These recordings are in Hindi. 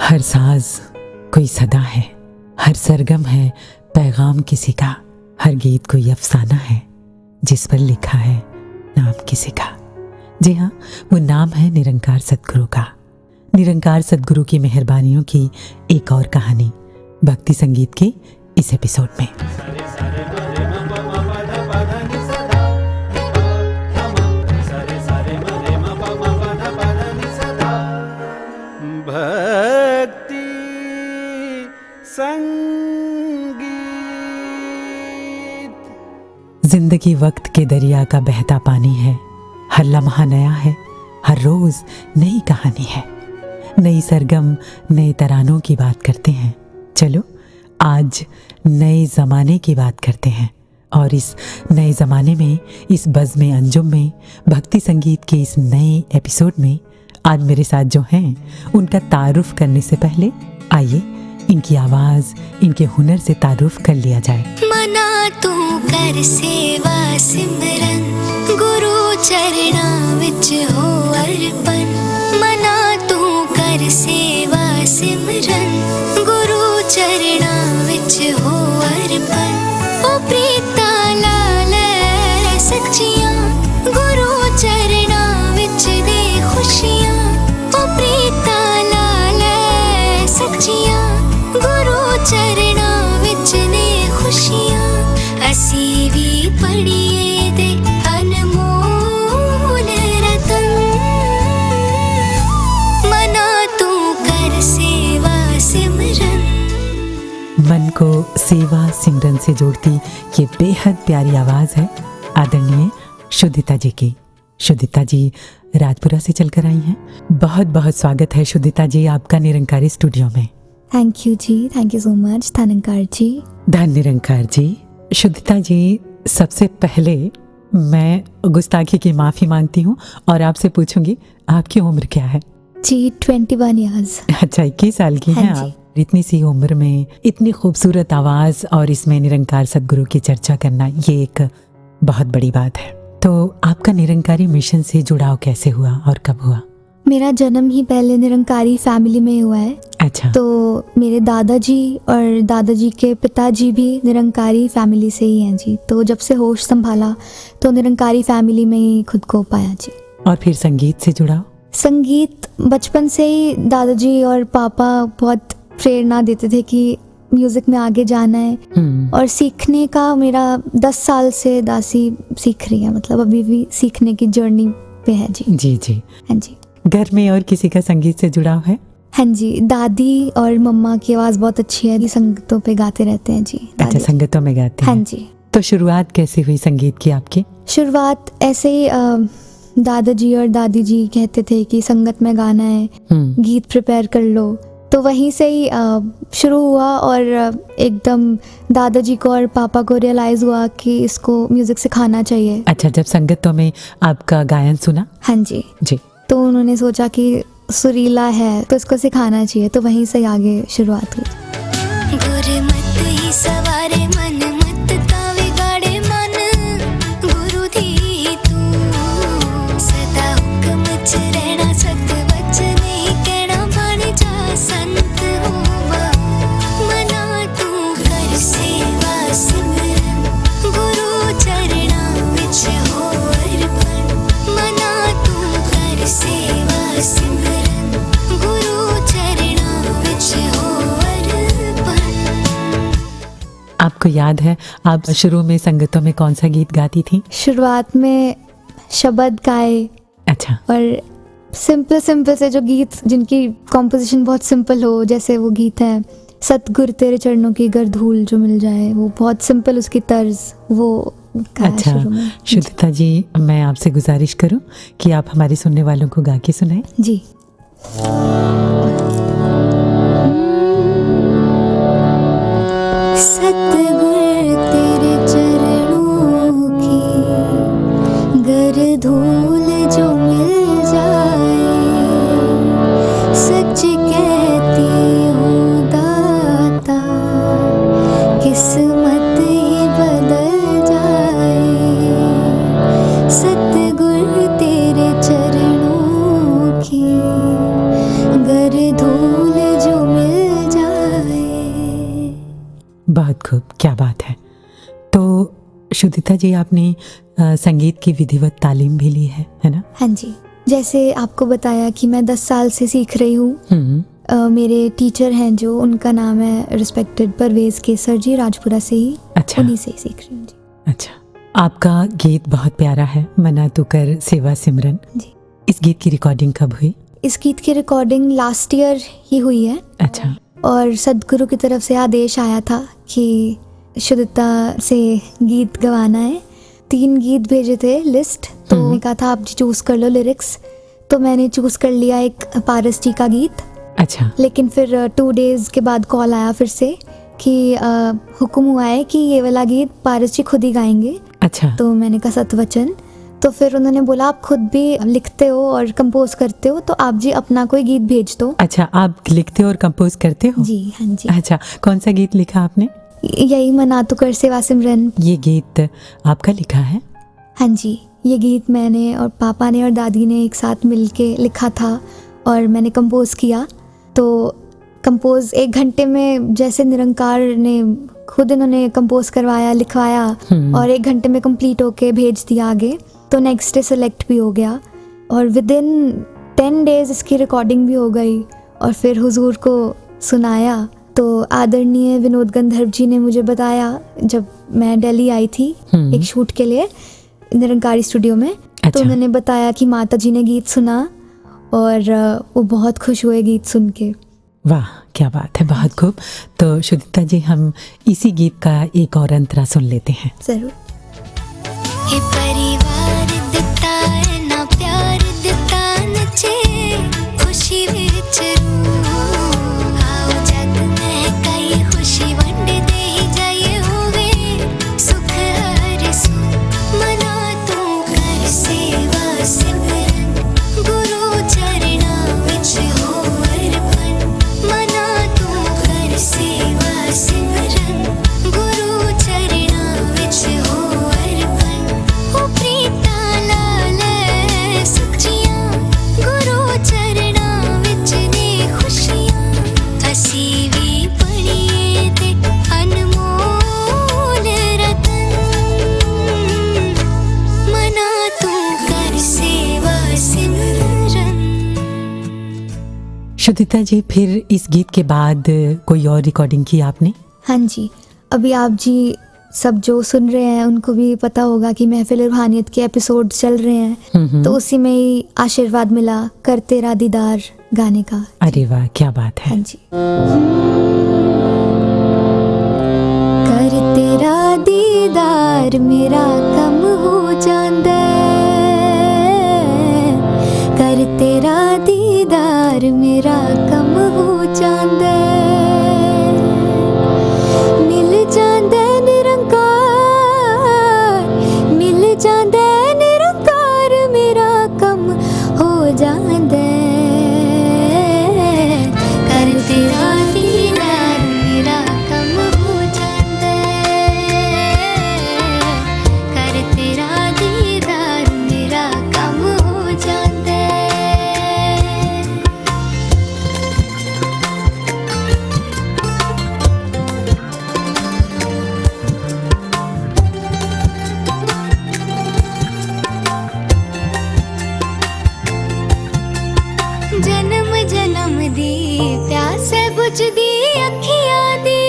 हर साज कोई सदा है, हर सरगम है पैगाम किसी का, हर गीत कोई अफसाना है जिस पर लिखा है नाम किसी का। जी हाँ, वो नाम है निरंकार सद्गुरु का। निरंकार सद्गुरु की मेहरबानियों की एक और कहानी भक्ति संगीत के इस एपिसोड में। भक्ति संगीत। जिंदगी वक्त के दरिया का बहता पानी है, हर लम्हा नया है, हर रोज नई कहानी है। नई सरगम नए तरानों की बात करते हैं। चलो आज नए ज़माने की बात करते हैं और इस नए ज़माने में, इस बज़ में, अंजुम में, भक्ति संगीत के इस नए एपिसोड में आज मेरे साथ जो हैं उनका तारुफ करने से पहले आइए इनकी आवाज़, इनके हुनर से तारुफ कर लिया जाए। मना तू कर सेवा सिमरन, गुरु चरणा विच हो अर्पण। मना तू कर सेवा सिमरन, गुरु चरणा विच हो अर्पण। ओ प्रीता लाल सच्चियां, गुरु चरणा विच दे खुशियां। ओ प्रीता लाल सच्चियां, गुरु चरणा विच दे खुशियां। असी भी पढ़िए दे अनमोल रतन, मना तू कर सेवा सिमरन। मन को सेवा सिमरन से जोड़ती ये बेहद प्यारी आवाज़ है आदरणीय शुद्धिता जी की। शुद्धिता जी राजपुरा से चलकर आई हैं। बहुत बहुत स्वागत है शुद्धिता जी आपका निरंकारी स्टूडियो में। थैंक यू जी, थैंक यू सो मच धनंकार जी। धन निरंकार जी। शुद्धिता जी, सबसे पहले मैं गुस्ताखी की माफ़ी मांगती हूँ और आपसे पूछूंगी आपकी उम्र क्या है? जी 21 ईयर्स। अच्छा, 21 साल की हैं हाँ जी। आप। इतनी सी उम्र में इतनी खूबसूरत आवाज़ और इसमें निरंकार सद्गुरु की चर्चा करना, ये एक बहुत बड़ी बात है। तो आपका निरंकारी मिशन से जुड़ाव कैसे हुआ और कब हुआ? मेरा जन्म ही पहले निरंकारी फैमिली में हुआ है। अच्छा। तो मेरे दादाजी और दादाजी के पिताजी भी निरंकारी फैमिली से ही हैं जी। तो जब से होश संभाला तो निरंकारी फैमिली में ही खुद को पाया जी। और फिर संगीत से जुड़ाव? संगीत बचपन से ही दादाजी और पापा बहुत प्रेरणा देते थे कि म्यूज़िक में आगे जाना है। और सीखने का मेरा 10 साल से दासी सीख रही है, मतलब अभी भी सीखने की जर्नी पे है जी। जी जी। हाँ जी। घर में और किसी का संगीत से जुड़ाव है? हाँ जी, दादी और मम्मा की आवाज़ बहुत अच्छी है, संगीतों पे गाते रहते हैं जी। अच्छा, संगीतों में गाते हैं। हाँ जी। तो शुरुआत कैसे हुई संगीत की आपकी? शुरुआत ऐसे ही दादाजी और दादी जी कहते थे कि संगत में गाना है, गीत प्रिपेयर कर लो। तो वहीं से ही शुरू हुआ और एकदम दादाजी को और पापा को रियलाइज़ हुआ कि इसको म्यूज़िक सिखाना चाहिए। अच्छा, जब संगतों में आपका गायन सुना? हाँ जी जी। तो उन्होंने सोचा कि सुरीला है तो इसको सिखाना चाहिए, तो वहीं से आगे शुरुआत हुई। गुरमत ही सवारे मन, मत का बिगाड़े मन, गुरु दी तू सदा हुक्म च रहना, सत वचन ही कहना, बन जा संत हो बहु। मना तू कर सेवा सिमरन, गुरु चरणा विच हो अर्पण। मना तू कर सेवा सिमरन, गुरु चरणा विच हो अर्पण। आपको याद है आप शुरू में संगतों में कौन सा गीत गाती थी? शुरुआत में शब्द गाए। अच्छा। और सिंपल से जो गीत जिनकी कॉम्पोजिशन बहुत सिंपल हो, जैसे वो गीत है सतगुर तेरे चरणों की गर धूल जो मिल जाए, वो बहुत सिंपल उसकी तर्ज, वो गाया अच्छा शुरू में। शुद्धिता जी, मैं आपसे गुजारिश करूं कि आप हमारे सुनने वालों को गा के सुनाएं। जी। सतगुर तेरे चरणों की गर धूल जो मिल जाए, सच कहती हूँ दाता, किस्मत ही बदल जाए। सतगुर तेरे चरणों की गर बहुत खूब, क्या बात है। तो शुदिता जी, आपने संगीत की विधिवत तालीम भी ली है ना? हाँ जी, जैसे आपको बताया कि मैं 10 साल से सीख रही हूँ। मेरे टीचर हैं जो, उनका नाम है रिस्पेक्टेड परवेज केसर जी, राजपुरा से ही। अच्छा, उन्हीं से ही सीख रही हूँ जी। अच्छा, आपका गीत बहुत प्यारा है, मना तू कर सेवा सिमरन जी। इस गीत की रिकॉर्डिंग कब हुई? इस गीत की रिकॉर्डिंग लास्ट ईयर ही हुई है। अच्छा। और सदगुरु की तरफ से आदेश आया था कि शुदिता से गीत गवाना है। 3 गीत भेजे थे लिस्ट, तो कहा था आप चूज कर लो लिरिक्स। तो मैंने चूज कर लिया एक पारस जी का गीत। अच्छा। लेकिन फिर 2 डेज के बाद कॉल आया फिर से कि हुक्म हुआ है कि ये वाला गीत पारस जी खुद ही गाएंगे। अच्छा। तो मैंने कहा सतवचन। तो फिर उन्होंने बोला आप खुद भी लिखते हो और कंपोज करते हो, तो आप जी अपना कोई गीत भेज दो। अच्छा, आप लिखते हो और कंपोज करते हो? जी हाँ जी। अच्छा, कौन सा गीत लिखा आपने? यही मना तू कर सेवा सिमरन। ये गीत आपका लिखा है? हाँ जी, ये गीत मैंने और पापा ने और दादी ने एक साथ मिलके लिखा था और मैंने कंपोज किया। तो कंपोज 1 घंटे में, जैसे निरंकार ने खुद इन्होंने कंपोज करवाया, लिखवाया और 1 घंटे में कंप्लीट होके भेज दिया आगे। तो नेक्स्ट डे सेलेक्ट भी हो गया और विदिन 10 डेज इसकी रिकॉर्डिंग भी हो गई और फिर हुजूर को सुनाया। तो आदरणीय विनोद गंधर्व जी ने मुझे बताया, जब मैं दिल्ली आई थी एक शूट के लिए निरंकारी स्टूडियो में। अच्छा। तो उन्होंने बताया कि माता जी ने गीत सुना और वो बहुत खुश हुए गीत सुन के। वाह, क्या बात है, बहुत खूब। तो शुदिता जी, हम इसी गीत का एक और अंतरा सुन लेते हैं। जरूर। हे परिवार दिता है ना प्यार दिता नचे खुशी विच आओ जग में कई खुशी वंड दे ही जाए होवे सुख हर सु मना तू कर सेवा सिमरन गुरु चरणा विच हो अर्पण मना तू कर सेवा सिमरन गुरु चरणा विच हो अर्पण ओ प्रीता लाल सच्चियां गुरु चरणा विच ने खुशियां असी भी पढ़िए ते अनमोल रतन मना तू कर सेवा सिमरन। शुदिता जी, फिर इस गीत के बाद कोई और रिकॉर्डिंग की आपने? हाँ जी, अभी आप जी सब जो सुन रहे हैं उनको भी पता होगा कि महफिल रूहानियत के एपिसोड चल रहे हैं। तो उसी में ही आशीर्वाद मिला कर तेरा दीदार गाने का। अरे वाह, क्या बात है। हाँ जी। कर तेरा दीदार मेरा कम हो जांदा है, कर तेरा दीदार मेरा कम हो जांदा है, मिल जांदा निरंकार, मिल जांदा निरंकार मेरा कम हो जांदा है, कर तेरा दीदार मेरा कम हो जांदा है, कर तेरा दीदार मेरा कम हो जांदा है। जन्म जन्म दी प्यास बुझदी अखियां दी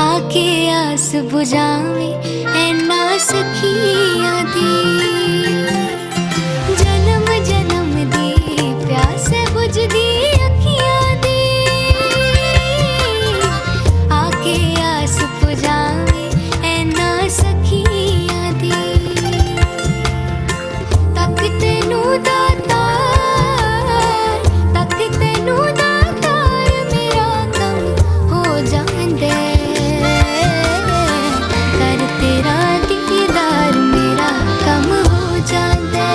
आके आस बुझावे ऐना सखियां दी जन्म जन्म दी प्यास बुझदी अखियां दी आके आस बुझावे ऐना सखियां दी तक तेनू दातार तक तेनू दातार मेरा कम हो जांदे कर तेरा दीदार मेरा कम हो जांदे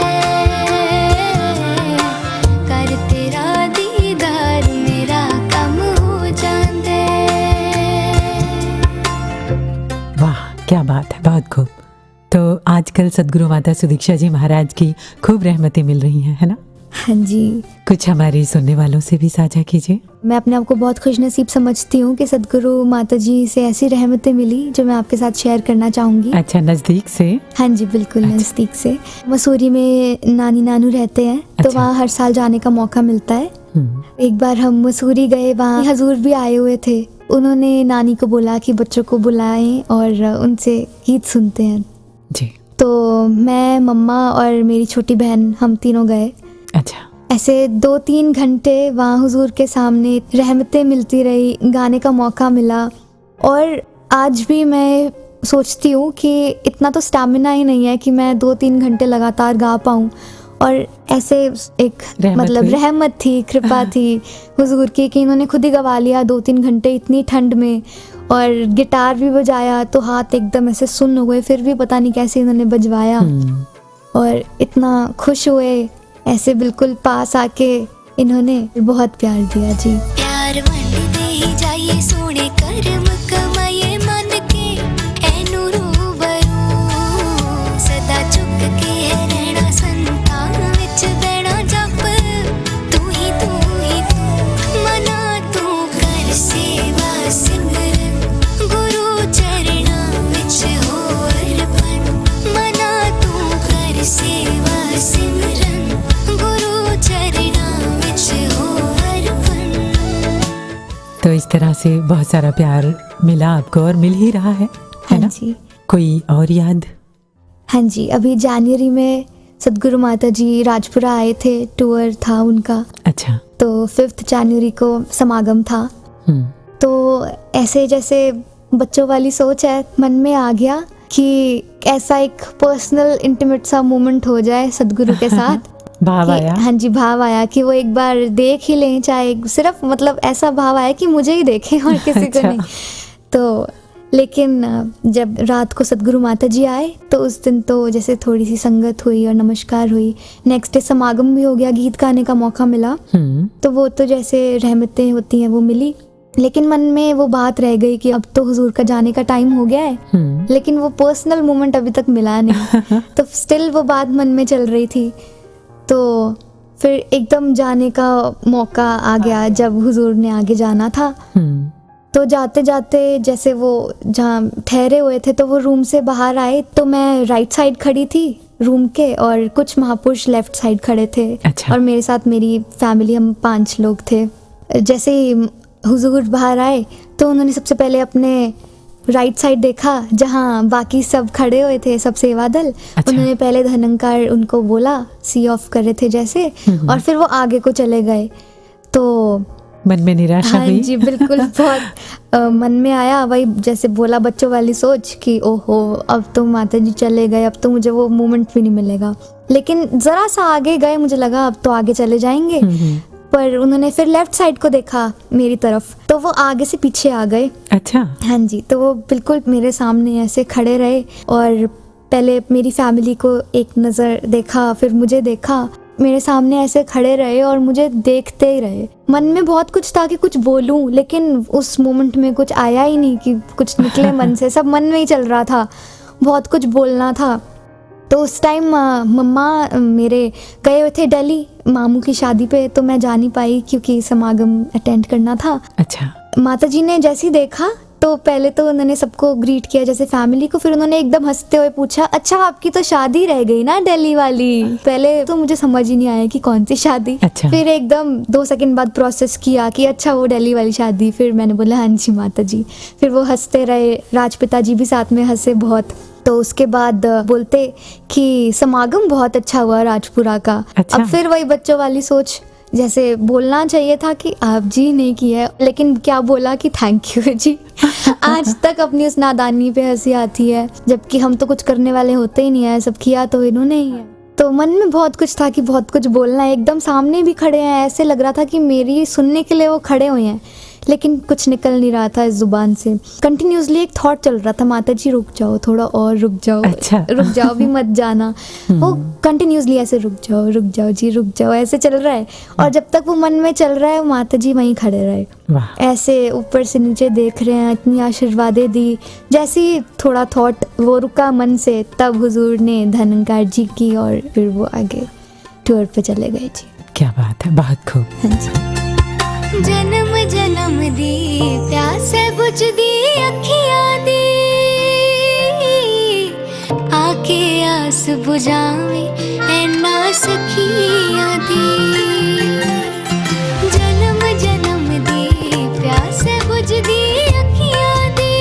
कर तेरा दीदार मेरा कम हो जांदे। वाह, क्या बात है, बहुत खूब। तो आजकल सदगुरु माता सुदीक्षा जी महाराज की खूब रहमतें मिल रही हैं, है ना? हाँ जी, कुछ हमारे सुनने वालों से भी साझा कीजिए। मैं अपने आप को बहुत खुशनसीब समझती हूँ कि सदगुरु माता जी से ऐसी रहमतें मिली जो मैं आपके साथ शेयर करना चाहूँगी। अच्छा, नजदीक से? हाँ जी, बिल्कुल अच्छा। नज़दीक से। मसूरी में नानी नानू रहते हैं, तो अच्छा। वहाँ हर साल जाने का मौका मिलता है। एक बार हम मसूरी गए, वहाँ हजूर भी आए हुए थे। उन्होंने नानी को बोला कि बच्चों को बुलाएं और उनसे गीत सुनते हैं। जी। तो मैं, मम्मा और मेरी छोटी बहन, हम तीनों गए। अच्छा। ऐसे 2-3 घंटे वहाँ हुजूर के सामने रहमतें मिलती रही, गाने का मौका मिला। और आज भी मैं सोचती हूँ कि इतना तो स्टैमिना ही नहीं है कि मैं 2-3 घंटे लगातार गा पाऊँ। और ऐसे एक मतलब रहमत थी, कृपा थी हुजूर की कि इन्होंने खुद ही गवा लिया 2-3 घंटे इतनी ठंड में। और गिटार भी बजाया तो हाथ एकदम ऐसे सुन्न हो गए, फिर भी पता नहीं कैसे इन्होंने बजवाया। और इतना खुश हुए, ऐसे बिल्कुल पास आके इन्होंने बहुत प्यार दिया जी। प्यार वंडदे ही जाइए सोने कर्म कमाइए मन के एनु रूबरू सदा चुक के रहना संतान विच बैणा जप तू ही तू मना तू कर सेवा सिमरन गुरु चरणा विच हो अर्पण मना तू कर सेवा सिमरन गुरु चरणा विच हो अर्पण। तो इस तरह से बहुत सारा प्यार मिला आपको और मिल ही रहा है हाँ ना? जी। कोई और याद? हाँ जी, अभी जनवरी में सदगुरु माता जी राजपुरा आए थे, टूर था उनका। अच्छा। तो 5 जनवरी को समागम था। तो ऐसे जैसे बच्चों वाली सोच है, मन में आ गया कि ऐसा एक पर्सनल इंटीमेट सा मोमेंट हो जाए सदगुरु के साथ। भाव आया? हाँ जी, भाव आया कि वो एक बार देख ही लें, चाहे सिर्फ मतलब ऐसा भाव आया कि मुझे ही देखें और किसी को नहीं। तो लेकिन जब रात को सदगुरु माता जी आए तो उस दिन तो जैसे थोड़ी सी संगत हुई और नमस्कार हुई। नेक्स्ट डे समागम भी हो गया, गीत गाने का मौका मिला। तो वो तो जैसे रहमतें होती हैं वो मिली, लेकिन मन में वो बात रह गई कि अब तो हुजूर का जाने का टाइम हो गया है, लेकिन वो पर्सनल मोमेंट अभी तक मिला नहीं। तो स्टिल वो बात मन में चल रही थी। तो फिर एकदम जाने का मौका आ गया जब हुजूर ने आगे जाना था। तो जाते जाते जैसे वो जहाँ ठहरे हुए थे तो वो रूम से बाहर आए, तो मैं राइट साइड खड़ी थी रूम के और कुछ महापुरुष लेफ्ट साइड खड़े थे। अच्छा। और मेरे साथ मेरी फैमिली, हम 5 लोग थे। जैसे ही हुजूर बाहर आए तो उन्होंने सबसे पहले अपने राइट साइड देखा जहाँ बाकी सब खड़े हुए थे, सब सेवा दल। अच्छा। उन्होंने पहले धनंकार उनको बोला, सी ऑफ कर रहे थे जैसे, और फिर वो आगे को चले गए। तो मन में निराशा हाँ हुई? जी, बिल्कुल बहुत मन में आया, वही जैसे बोला बच्चों वाली सोच कि ओहो अब तो माता जी चले गए, अब तो मुझे वो मोमेंट भी नहीं मिलेगा। लेकिन जरा सा आगे गए, मुझे लगा अब तो आगे चले जाएंगे। पर उन्होंने फिर लेफ्ट साइड को देखा मेरी तरफ, तो वो आगे से पीछे आ गए। अच्छा। हाँ जी, तो वो बिल्कुल मेरे सामने ऐसे खड़े रहे और पहले मेरी फैमिली को एक नज़र देखा, फिर मुझे देखा, मेरे सामने ऐसे खड़े रहे और मुझे देखते ही रहे। मन में बहुत कुछ था कि कुछ बोलूं, लेकिन उस मोमेंट में कुछ आया ही नहीं कि कुछ निकले मन से। सब मन में ही चल रहा था, बहुत कुछ बोलना था। तो उस टाइम मम्मा मेरे गए हुए थे दिल्ली मामू की शादी पे, तो मैं जा नहीं पाई क्योंकि समागम अटेंड करना था। अच्छा। माता जी ने जैसे ही देखा तो पहले तो उन्होंने सबको ग्रीट किया जैसे फैमिली को, फिर उन्होंने एकदम हंसते हुए पूछा, अच्छा आपकी तो शादी रह गई ना दिल्ली वाली। पहले तो मुझे समझ ही नहीं आया कि कौन सी शादी। अच्छा। फिर एकदम 2 सेकंड बाद प्रोसेस किया कि अच्छा वो दिल्ली वाली शादी। फिर मैंने बोला हाँ जी माता जी। फिर वो हंसते रहे, राजपिता जी भी साथ में हंसे बहुत। तो उसके बाद बोलते कि समागम बहुत अच्छा हुआ राजपुरा का। अच्छा। अब फिर वही बच्चों वाली सोच, जैसे बोलना चाहिए था कि आप जी नहीं किया, लेकिन क्या बोला कि थैंक यू जी। आज तक अपनी उस नादानी पे हंसी आती है, जबकि हम तो कुछ करने वाले होते ही नहीं है, सब किया तो इन्होंने ही है। तो मन में बहुत कुछ था कि बहुत कुछ बोलना है, एकदम सामने भी खड़े हैं, ऐसे लग रहा था कि मेरी सुनने के लिए वो खड़े हुए हैं, लेकिन कुछ निकल नहीं रहा था इस जुबान से। कंटिन्यूसली एक थॉट चल रहा था, माता जी रुक जाओ, थोड़ा और रुक जाओ। अच्छा। रुक जाओ भी मत जाना। वो कंटिन्यूसली ऐसे रुक जाओ जी रुक जाओ, ऐसे चल रहा है। और जब तक वो मन में चल रहा है माता जी वहीं खड़े रहे, ऐसे ऊपर से नीचे देख रहे हैं, इतनी आशीर्वादें दी। जैसे ही थोड़ा थॉट वो रुका मन से, तब हुजूर ने धनंकार जी की और फिर वो आगे टूर पे चले गए जी। क्या बात है, बहुत खूब। हाँ जी। जन्म जन्म दी प्यास बुझ दी अखियां दी, आके आस बुझावे ऐना सखियां दी। जन्म जन्म दी प्यास बुझ दी अखियां दी,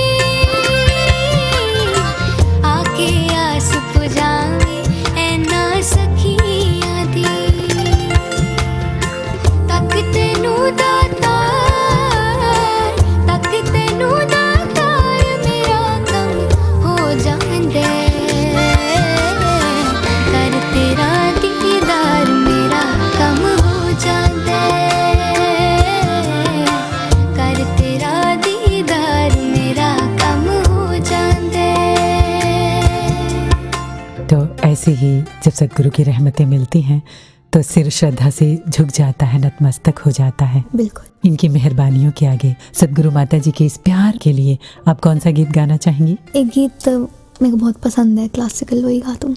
आके आस बुझावे ऐना सखियां दी। तक तेनू दातार मेरा कम हो जांदे, कर तेरा दीदार मेरा कम हो जांदे, कर तेरा दीदार मेरा कम हो जांदे। तो ऐसे ही जब सदगुरु की रहमतें मिलती हैं तो सिर श्रद्धा से झुक जाता है, नतमस्तक हो जाता है। बिल्कुल। इनकी मेहरबानियों के आगे सदगुरु माता जी के इस प्यार के लिए आप कौन सा गीत गाना चाहेंगी? एक गीत मेरे को बहुत पसंद है, क्लासिकल, वही गा दूँ।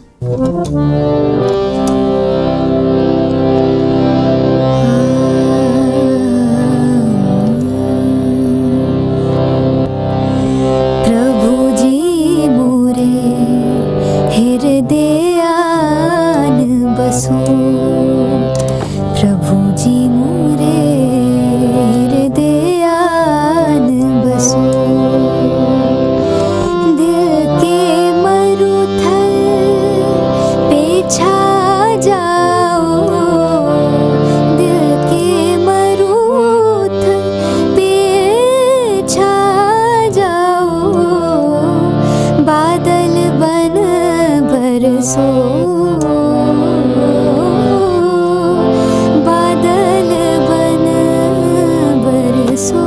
प्रभु जी मोरे हृदयान बसो, प्रभु जी मोरे हृदयान बसो। दिल के मरुथल पे छा जाओ, दिल के मरुथल पे छा जाओ, बादल बन बरसो, बादल बन बरसो।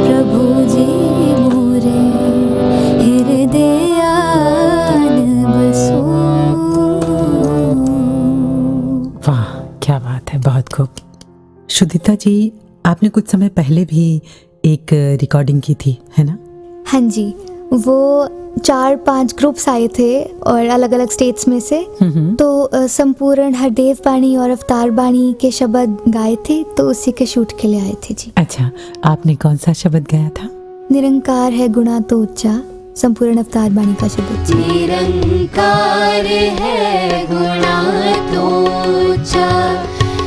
प्रभु जी मोरे हृदयान बसो। वाह, क्या बात है, बहुत खूब। शुद्धिता जी, आपने कुछ समय पहले भी एक रिकॉर्डिंग की थी, है ना? हाँ जी, वो 4-5 ग्रुप्स आए थे और अलग अलग स्टेट्स में से। तो संपूर्ण हरदेव बाणी और अवतार बाणी के शब्द गाए थे, तो उसी के शूट के लिए आए थे जी। अच्छा, आपने कौन सा शब्द गाया था? निरंकार है गुणा तो ऊंचा, संपूर्ण अवतार बाणी का शब्द। निरंकार है गुणा तो ऊंचा,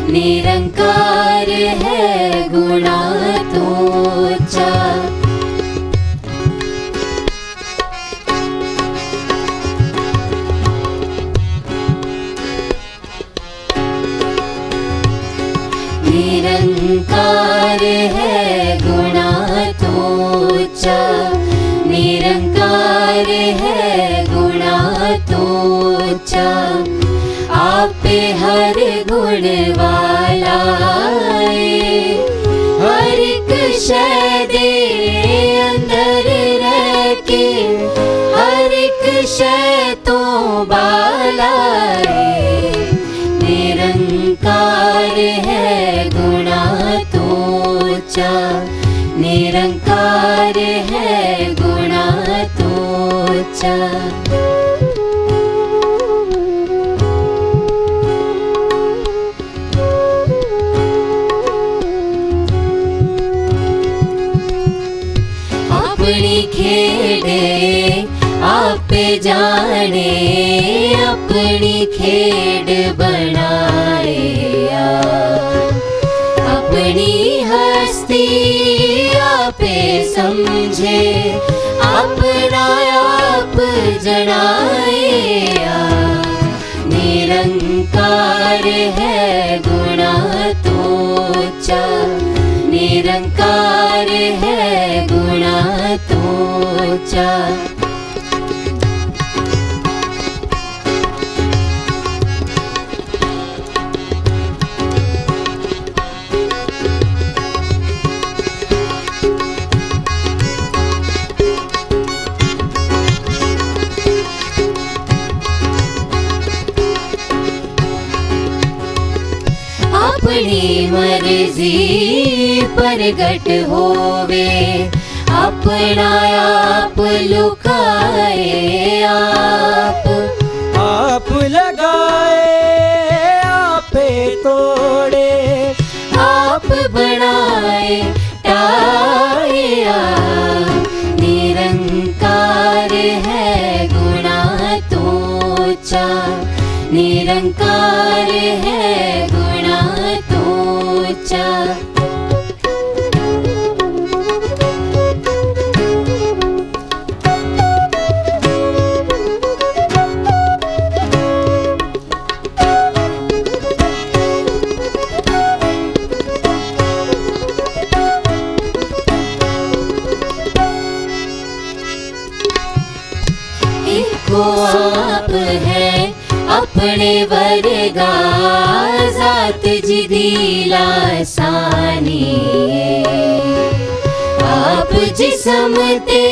निरंकार है गुणा तो ऊंचा। निरंकार है गुणा तो ऊंचा, निरंकार है गुणा तो ऊंचा। आप हर गुण वाला है, हर एक शय दे अंदर रह के, हर एक शय तो बाला है। निरंकार है गुणा तो ऊंचा, निरंकार है गुणा तो ऊंचा। अपनी खेड़े आप जाने, अपनी खेड़ बनाए आप, अपनी हस्ती आपे समझे, अपना आप जनाए आप। निरंकार है गुणा तो ऊंचा, निरंकार है गुणा तो ऊंचा। अपनी मर्जी प्रगट होवे, अपना आप लुकाए आप आप लगाए आपे तो जोड़े, आप बढ़ाए टाया, निरंकार है गुणातोचा, निरंकार है गुणातोचा। एको आप है अपने वर्गा, जात जी दिला सानी, आप जिसम ते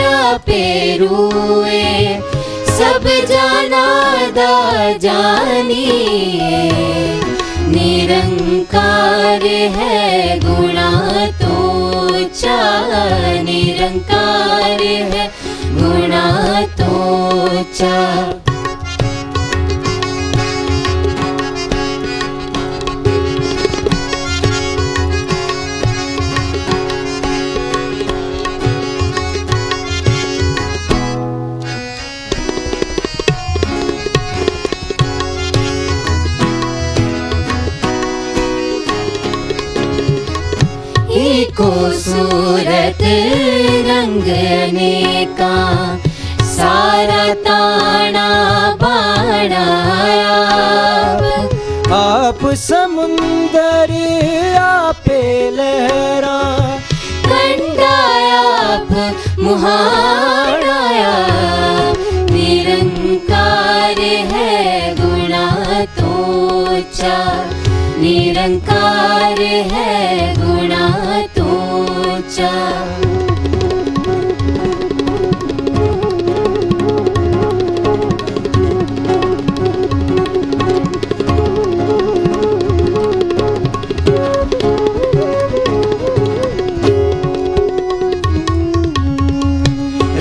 आपे रूए, सब जाना दा जानिए, निरंकार है गुणातोचा, निरंकार है गुणातोचा। एको सूरत रंग अनेका, सारा ताना बाणा आप समुंदर आपे लहरा, कंडायाप मुहाड़ाया, निरंकार है गुणातोचा, निरंकार है गुणातोचा।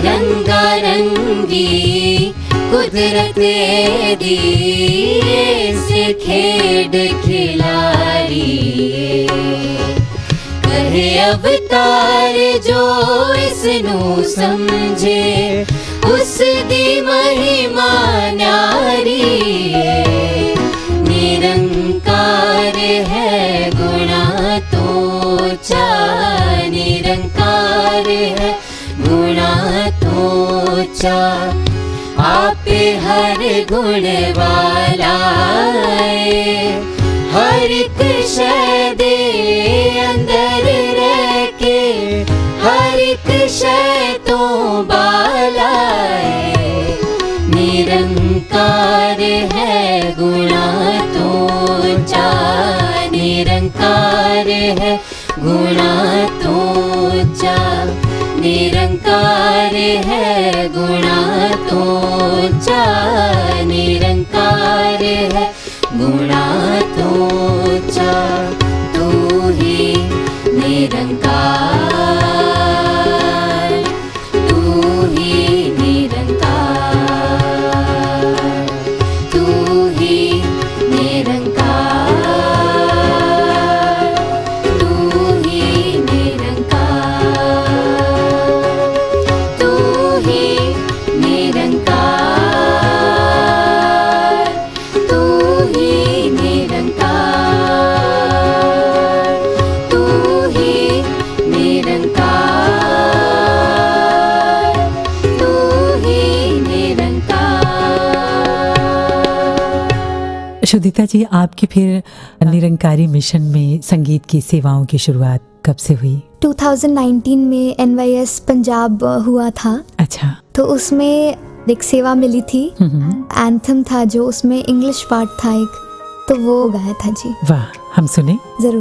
रंगारंगी कुदरत दी से खेड खिलारी, कहे अवतार जो इसनु समझे, उस दी महिमा न्यारी, निरंकार है गुणातोचा, निरंकार है गुणातोचा। आपे हर गुण वाला हर एक शय दे अंदर रह के, हर एक शय तो बाला, निरंकार है गुणातोचा, निरंकार है गुणातोचा, निरंकार है गुणातोचा, निरंकार है गुणातोचा। तू ही निरंकार, तू ही निरंकार, तू ही निरंकार, तू ही निरंकार, तू ही निरंकार, तू ही निरंकार, तू ही निरंकार, तू ही निरंकार। शुद्धिता जी, आपकी फिर निरंकारी मिशन में संगीत की सेवाओं की शुरुआत कब से हुई? 2019 में NYS पंजाब हुआ था, अच्छा। तो उसमें एक सेवा मिली थी, एंथम था जो उसमें इंग्लिश पार्ट था एक, तो वो गाया था जी। वाह, हम सुने जरूर।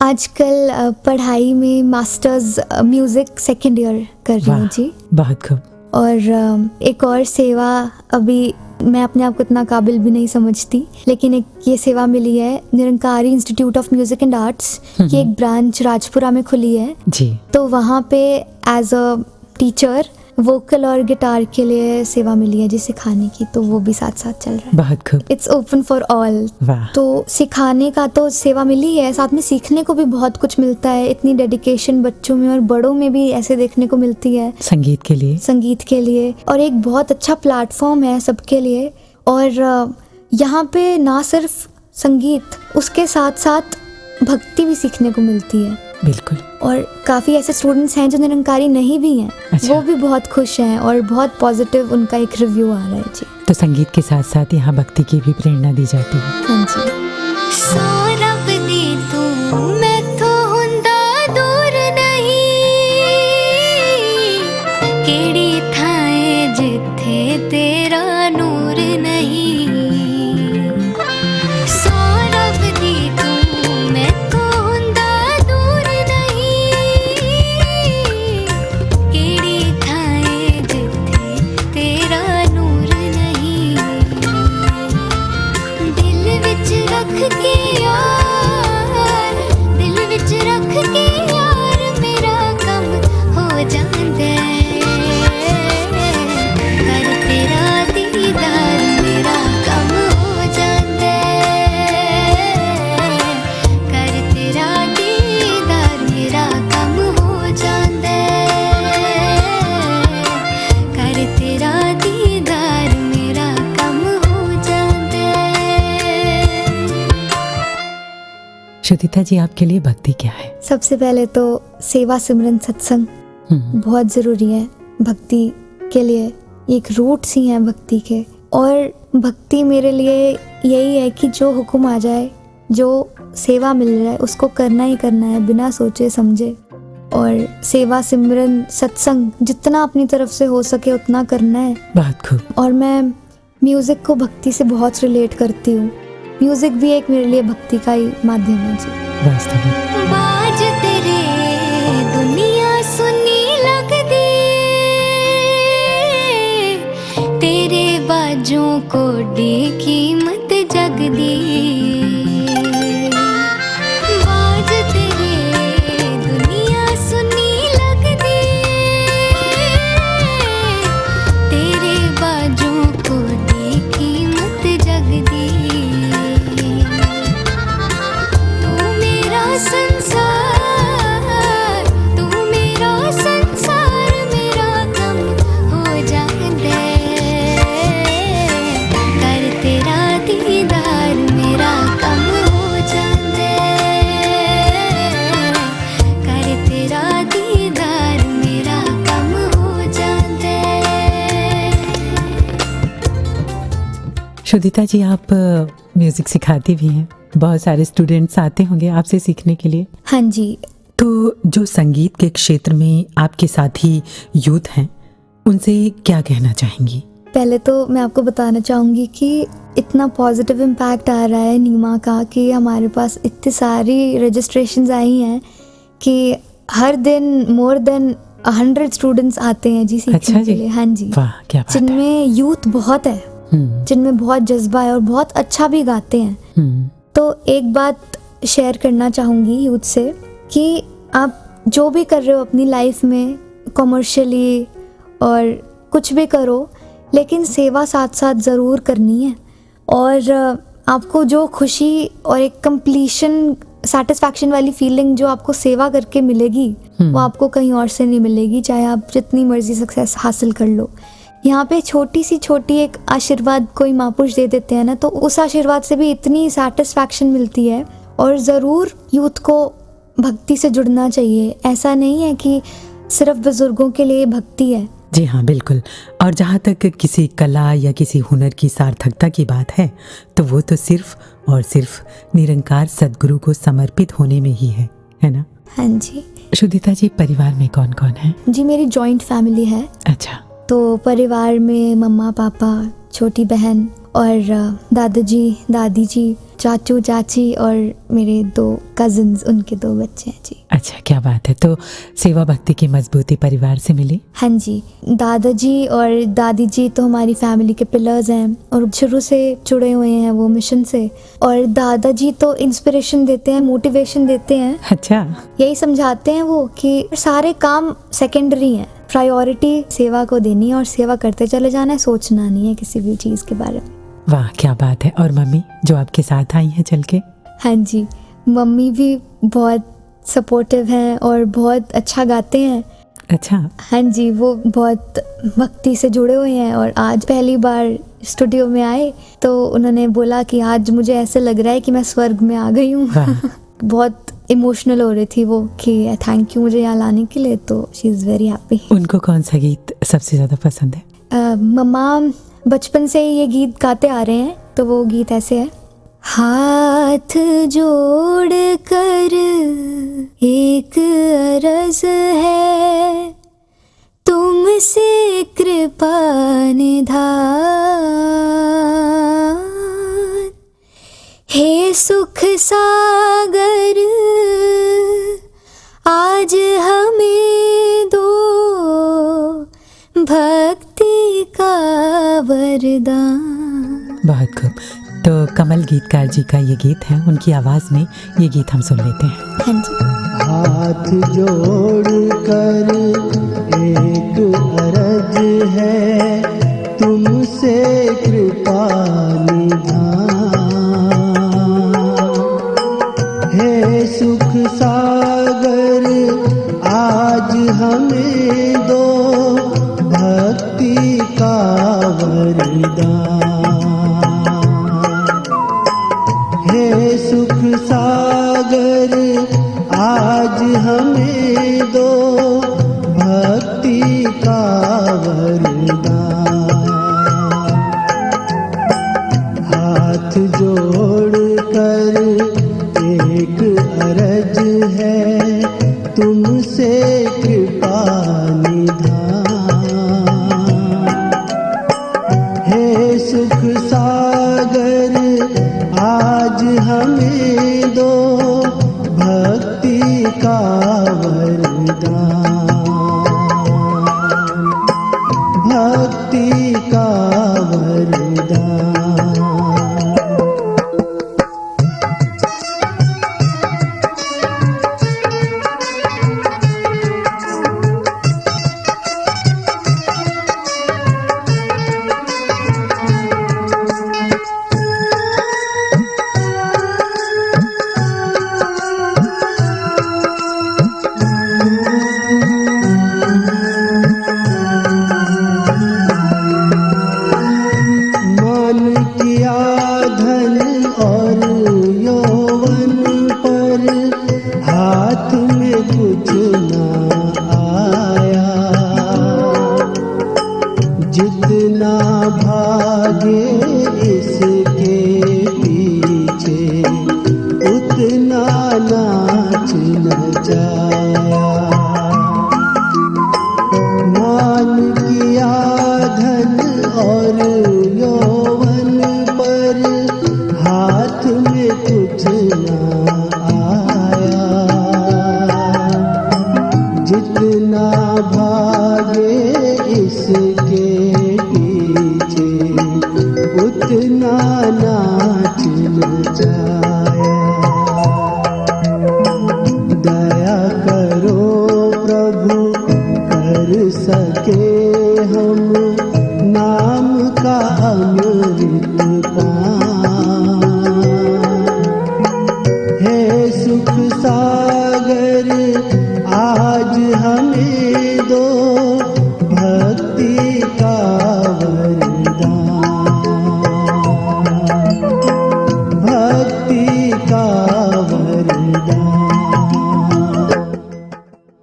आजकल पढ़ाई में मास्टर्स म्यूज़िक सेकेंड ईयर कर रही हूँ वाह, जी। बहुत खूब। और एक और सेवा, अभी मैं अपने आप को इतना काबिल भी नहीं समझती, लेकिन एक ये सेवा मिली है, Nirankari institute of music and arts की एक ब्रांच राजपुरा में खुली है। जी, तो वहाँ पे एज अ टीचर वोकल और गिटार के लिए सेवा मिली है जी, सिखाने की। तो वो भी साथ साथ चल रहा है। बहुत खूब। It's open for all. वाह, तो सिखाने का तो सेवा मिली है, साथ में सीखने को भी बहुत कुछ मिलता है। इतनी डेडिकेशन बच्चों में और बड़ों में भी ऐसे देखने को मिलती है संगीत के लिए। संगीत के लिए, और एक बहुत अच्छा प्लेटफॉर्म है सबके लिए। और यहाँ पे ना सिर्फ संगीत, उसके साथ साथ भक्ति भी सीखने को मिलती है। बिल्कुल। और काफ़ी ऐसे स्टूडेंट्स हैं जो निरंकारी नहीं भी हैं। अच्छा। वो भी बहुत खुश हैं और बहुत पॉजिटिव उनका एक रिव्यू आ रहा है जी। तो संगीत के साथ साथ यहाँ भक्ति की भी प्रेरणा दी जाती है। हाँ जी। सौरभ दी तू मैथों हुंदा दूर नहीं, केड़ी थाए जिथे तेरा नूर नहीं। सौरभ दी तू मैथों हुंदा दूर नहीं, केड़ी थाए जिथे तेरा नूर नहीं। दिल विच रख के यार, दिल विच रख के यार, मेरा कम हो जांदा है। कर तेरा दीदार मेरा कम हो जांदा है। कर तेरा दीदार मेरा कम हो जांदा है। कर तेरा दीदार मेरा कम हो जांदा है। श्रुतिता जी, आपके लिए भक्ति क्या है? सबसे पहले तो सेवा सिमरन सत्संग बहुत ज़रूरी है भक्ति के लिए। एक रूट्स ही हैं भक्ति के। और भक्ति मेरे लिए यही है कि जो हुक्म आ जाए, जो सेवा मिल रहा है, उसको करना ही करना है बिना सोचे समझे। और सेवा सिमरन सत्संग जितना अपनी तरफ से हो सके उतना करना है। बहुत खूब। और मैं म्यूज़िक को भक्ति से बहुत रिलेट करती हूँ। म्यूज़िक भी एक मेरे लिए भक्ति का ही माध्यम है जी। वास्तव में। बाज तेरे दुनिया सुनी लगदी, तेरे बाजों को डी कीमत जगदी। बाज तेरे दुनिया सुनी लगदी, तेरे बाजों को डी कीमत जगदी। तू मेरा संसार, तू मेरा संसार, मेरा गम हो जांदा है। कर तेरा दीदार मेरा कम हो जांदा है। कर तेरा दीदार मेरा कम हो जांदा है। श्रुतिता जी, आप म्यूजिक सिखाती भी हैं। बहुत सारे स्टूडेंट्स आते होंगे आपसे सीखने के लिए। हाँ जी। तो जो संगीत के क्षेत्र में आपके साथी यूथ हैं, उनसे क्या कहना चाहेंगी? पहले तो मैं आपको बताना चाहूँगी कि इतना पॉजिटिव इम्पैक्ट आ रहा है नीमा का, कि हमारे पास इतनी सारी रजिस्ट्रेशंस आई हैं कि हर दिन मोर देन 100 स्टूडेंट्स आते हैं जी सीखने अच्छा जी। के लिए। हाँ जी। वाह, क्या बात है। जिनमें यूथ बहुत है, जिनमें बहुत जज्बा है और बहुत अच्छा भी गाते हैं। तो एक बात शेयर करना चाहूँगी यूथ से कि आप जो भी कर रहे हो अपनी लाइफ में, कॉमर्शियली और कुछ भी करो, लेकिन सेवा साथ साथ ज़रूर करनी है। और आपको जो खुशी और एक कंप्लीशन, सेटिस्फैक्शन वाली फीलिंग जो आपको सेवा करके मिलेगी, वो आपको कहीं और से नहीं मिलेगी, चाहे आप जितनी मर्जी सक्सेस हासिल कर लो। यहाँ पे छोटी एक आशीर्वाद कोई महापुरुष दे देते हैं ना, तो उस आशीर्वाद से भी इतनी सेटिस्फैक्शन मिलती है। और ज़रूर यूथ को भक्ति से जुड़ना चाहिए। ऐसा नहीं है कि सिर्फ बुजुर्गों के लिए भक्ति है। जी हाँ, बिल्कुल। और जहाँ तक किसी कला या किसी हुनर की सार्थकता की बात है, तो वो तो सिर्फ और सिर्फ निरंकार सद्गुरु को समर्पित होने में ही है ना? हाँ जी। श्रुतिता जी, परिवार में कौन कौन है? जी, मेरी जॉइंट फैमिली है। अच्छा। तो परिवार में मम्मा पापा, छोटी बहन और दादाजी, दादी जी, चाचू, चाची और मेरे 2 कजिन्स, उनके 2 बच्चे हैं जी। अच्छा, क्या बात है। तो सेवा भक्ति की मजबूती परिवार से मिली? हाँ जी, दादाजी और दादी जी तो हमारी फैमिली के पिलर्स हैं और शुरू से जुड़े हुए हैं वो मिशन से। और दादाजी तो इंस्पिरेशन देते हैं, मोटिवेशन देते हैं। अच्छा। यही समझाते हैं वो कि सारे काम सेकेंडरी हैं, प्रायोरिटी सेवा को देनी है और सेवा करते चले जाना है, सोचना नहीं है किसी भी चीज़ के बारे में। वाह, क्या बात है। और मम्मी जो आपके साथ आई हैं चल के? हाँ जी, मम्मी भी बहुत सपोर्टिव हैं और बहुत अच्छा गाते हैं। अच्छा। हाँ जी, वो बहुत भक्ति से जुड़े हुए हैं और आज पहली बार स्टूडियो में आए तो उन्होंने बोला कि आज मुझे ऐसे लग रहा है कि मैं स्वर्ग में आ गई हूँ। बहुत इमोशनल हो रही थी वो कि थैंक यू मुझे यहाँ लाने के लिए, तो शी इज़ वेरी हैप्पी। उनको कौन सा गीत सबसे ज़्यादा पसंद है? मम्मा बचपन से ही ये गीत गाते आ रहे हैं, तो वो गीत ऐसे है। हाथ जोड़ कर एक अर्ज है, तुमसे कृपा निधान, हे सुख सागर आज हमें दो भक्ति का वरदान। बहुत खूब। तो कमल गीतकार जी का ये गीत है, उनकी आवाज़ में ये गीत हम सुन लेते हैं। हाँ जी। हाथ जोड़ कर एक अर्ज है, तुमसे कृपा निधान, हे सुख सागर आज हमें दो भक्ति का वरदान, हे सुख सागर आज हमें दो भक्ति का वरदान, हाथ जोड़ कर एक अर्ज है, तुमसे कृपा निधान, हे सुख सागर आज हमें दो भक्ति का वरदान, भक्ति का वरदान।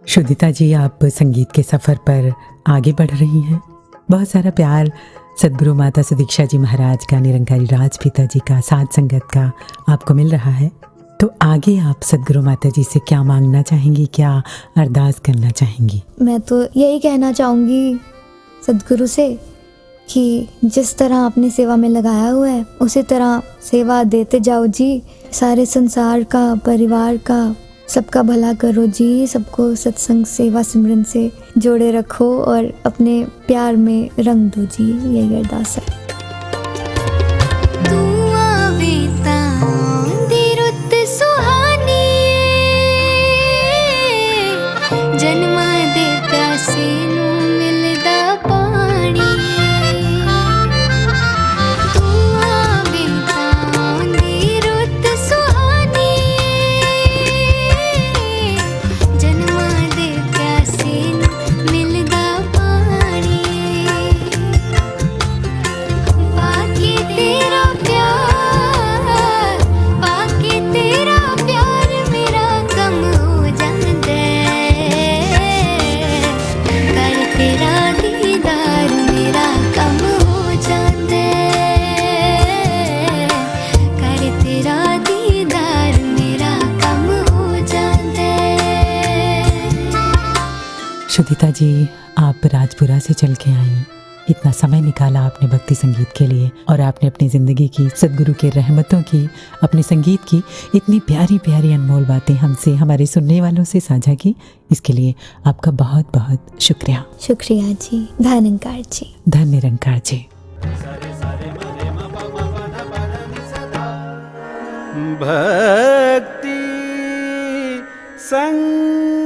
शुद्धिता जी, आप संगीत के सफ़र पर आगे बढ़ रही हैं। बहुत सारा प्यार सद्गुरु माता सुदीक्षा जी महाराज का, निरंकारी राजपिता जी का, साध संगत का आपको मिल रहा है। तो आगे आप सद्गुरु माता जी से क्या मांगना चाहेंगी, क्या अरदास करना चाहेंगी? मैं तो यही कहना चाहूँगी सद्गुरु से कि जिस तरह आपने सेवा में लगाया हुआ है उसी तरह सेवा देते जाओ जी। सारे संसार का, परिवार का, सबका भला करो जी। सबको सत्संग सेवा सिमरन से जोड़े रखो और अपने प्यार में रंग दो जी। यही अरदास है। तू आवे तां दी रुत सुहानी, जन्मां दे प्यासे नूं मिलदा पानी। तू आवे तां दी रुत सुहानी, जन्मां दे प्यासे नूं मिलदा पानी। पाके तेरा प्यार, पाके तेरा प्यार मेरा कम हो जांदा है। कर तेरा दीदार मेरा कम हो जांदा है। कर तेरा दीदार मेरा कम हो जांदा है। शुद्धिता जी, आप राजपुरा से चल के आई, इतना समय निकाला आपने भक्ति संगीत के लिए और आपने अपनी ज़िंदगी की, सदगुरु के रहमतों की, अपने संगीत की इतनी प्यारी प्यारी अनमोल बातें हमसे, हमारे सुनने वालों से साझा की। इसके लिए आपका बहुत बहुत शुक्रिया। शुक्रिया जी। धन निरंकार जी। धन निरंकार जी। भक्ति संग